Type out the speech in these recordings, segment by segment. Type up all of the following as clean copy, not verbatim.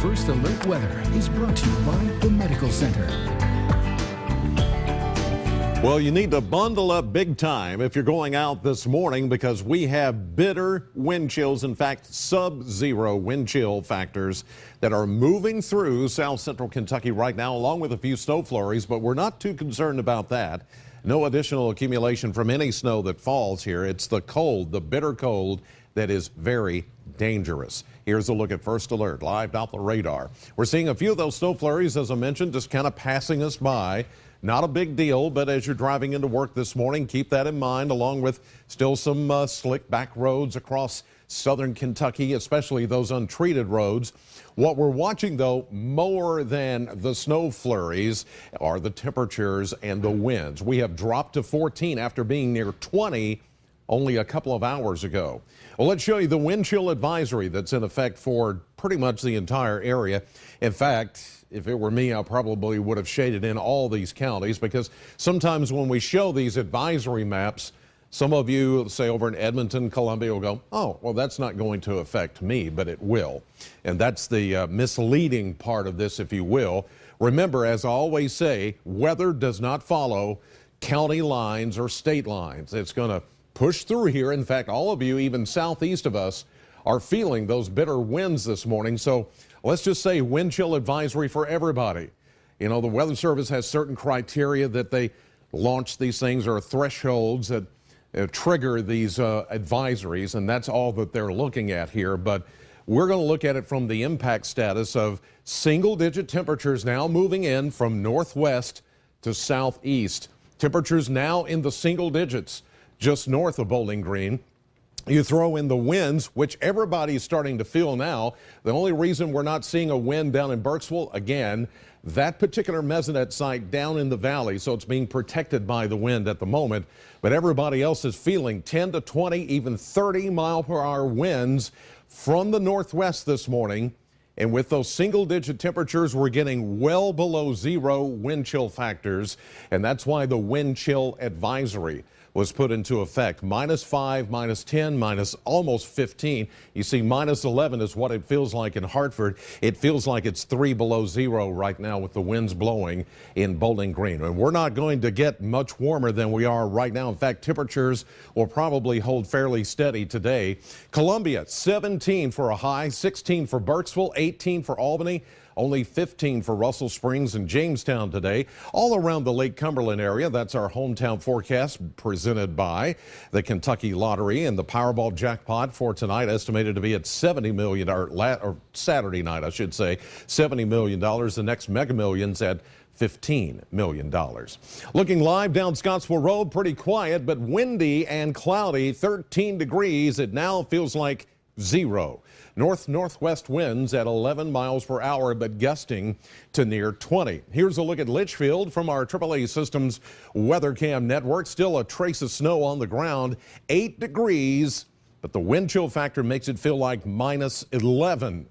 First Alert Weather is brought to you by the Medical Center. Well, you need to bundle up big time if you're going out this morning because we have bitter wind chills, in fact, sub-zero wind chill factors that are moving through south central Kentucky right now, along with a few snow flurries, but we're not too concerned about that. No additional accumulation from any snow that falls here. It's the cold, the bitter cold, that is very dangerous. Here's a look at First Alert live Doppler radar. We're seeing a few of those snow flurries, as I mentioned, just kind of passing us by. Not a big deal, but as you're driving into work this morning, keep that in mind, along with still some slick back roads across southern Kentucky, especially those untreated roads. What we're watching, though, more than the snow flurries are the temperatures and the winds. We have dropped to 14 after being near 20 only a couple of hours ago. Well, let's show you the wind chill advisory that's in effect for pretty much the entire area. In fact, if it were me, I probably would have shaded in all these counties, because sometimes when we show these advisory maps, some of you, say over in Edmonton, Columbia, will go, oh, well, that's not going to affect me, but it will. And that's the misleading part of this, if you will. Remember, as I always say, weather does not follow county lines or state lines. It's going to push through here. In fact, all of you, even southeast of us, are feeling those bitter winds this morning. So let's just say wind chill advisory for everybody. You know, the Weather Service has certain criteria that they launch these things, or thresholds that trigger these advisories, and that's all that they're looking at here. But we're going to look at it from the impact status of single-digit temperatures now moving in from northwest to southeast. Temperatures now in the single digits just north of Bowling Green. You throw in the winds, which everybody's starting to feel now. The only reason we're not seeing a wind down in Burkesville, again, that particular mesonet site down in the valley, so it's being protected by the wind at the moment. But everybody else is feeling 10 to 20, even 30 mile per hour winds from the northwest this morning. And with those single-digit temperatures, we're getting well below zero wind chill factors, and that's why the wind chill advisory was put into effect. -5, -10, minus almost 15. You see, -11 is what it feels like in Hartford. It feels like it's 3 below zero right now with the winds blowing in Bowling Green. And we're not going to get much warmer than we are right now. In fact, temperatures will probably hold fairly steady today. Columbia, 17 for a high, 16 for Burkesville, 18 for Albany. Only 15 for Russell Springs and Jamestown today. All around the Lake Cumberland area, that's our hometown forecast presented by the Kentucky Lottery. And the Powerball jackpot for tonight estimated to be at $70 million, or Saturday night, I should say, $70 million. The next Mega Millions at $15 million. Looking live down Scottsville Road, pretty quiet but windy and cloudy, 13 degrees. It now feels like zero. North-northwest winds at 11 miles per hour, but gusting to near 20. Here's a look at Litchfield from our AAA Systems WeatherCam network. Still a trace of snow on the ground, 8 degrees, but the wind chill factor makes it feel like -11.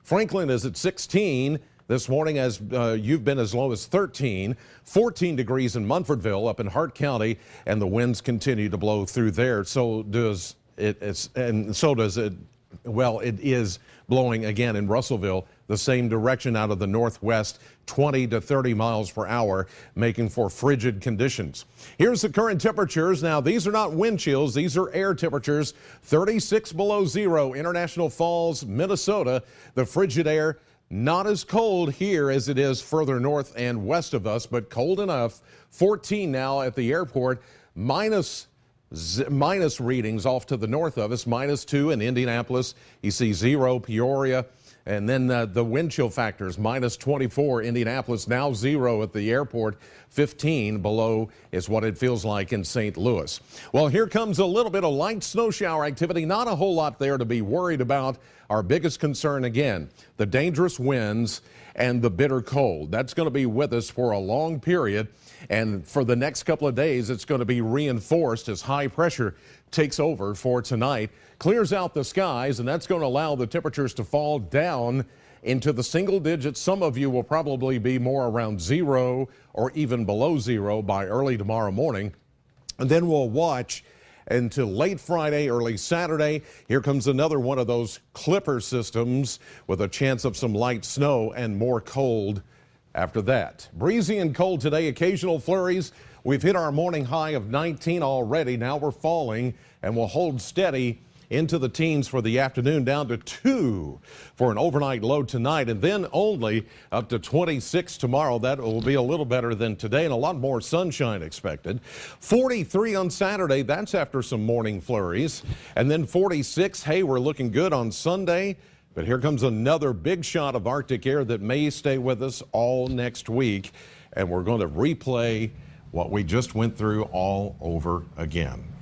Franklin is at 16. This morning, as you've been as low as 13, 14 degrees in Munfordville up in Hart County, and the winds continue to blow through there. So does it, well, it is blowing again in Russellville, the same direction out of the northwest, 20 to 30 miles per hour, making for frigid conditions. Here's the current temperatures. Now, these are not wind chills. These are air temperatures, 36 below zero, International Falls, Minnesota. The frigid air, not as cold here as it is further north and west of us, but cold enough. 14 now at the airport, minus readings off to the north of us, -2 in Indianapolis. You see 0 Peoria, and then the wind chill factors, -24 Indianapolis, now 0 at the airport. 15 below is what it feels like in St. Louis. Well, here comes a little bit of light snow shower activity. Not a whole lot there to be worried about. Our biggest concern, again, the dangerous winds and the bitter cold. That's going to be with us for a long period. And for the next couple of days, it's going to be reinforced as high pressure takes over for tonight. Clears out the skies, and that's going to allow the temperatures to fall down into the single digits. Some of you will probably be more around 0 or even below 0 by early tomorrow morning. And then we'll watch until late Friday, early Saturday. Here comes another one of those clipper systems with a chance of some light snow and more cold after that. Breezy and cold today, occasional flurries. We've hit our morning high of 19 already. Now we're falling and we'll hold steady into the teens for the afternoon, down to 2 for an overnight low tonight, and then only up to 26 tomorrow. That will be a little better than today and a lot more sunshine expected. 43 on Saturday. That's after some morning flurries. And then 46. Hey, we're looking good on Sunday. But here comes another big shot of Arctic air that may stay with us all next week. And we're going to replay what we just went through all over again.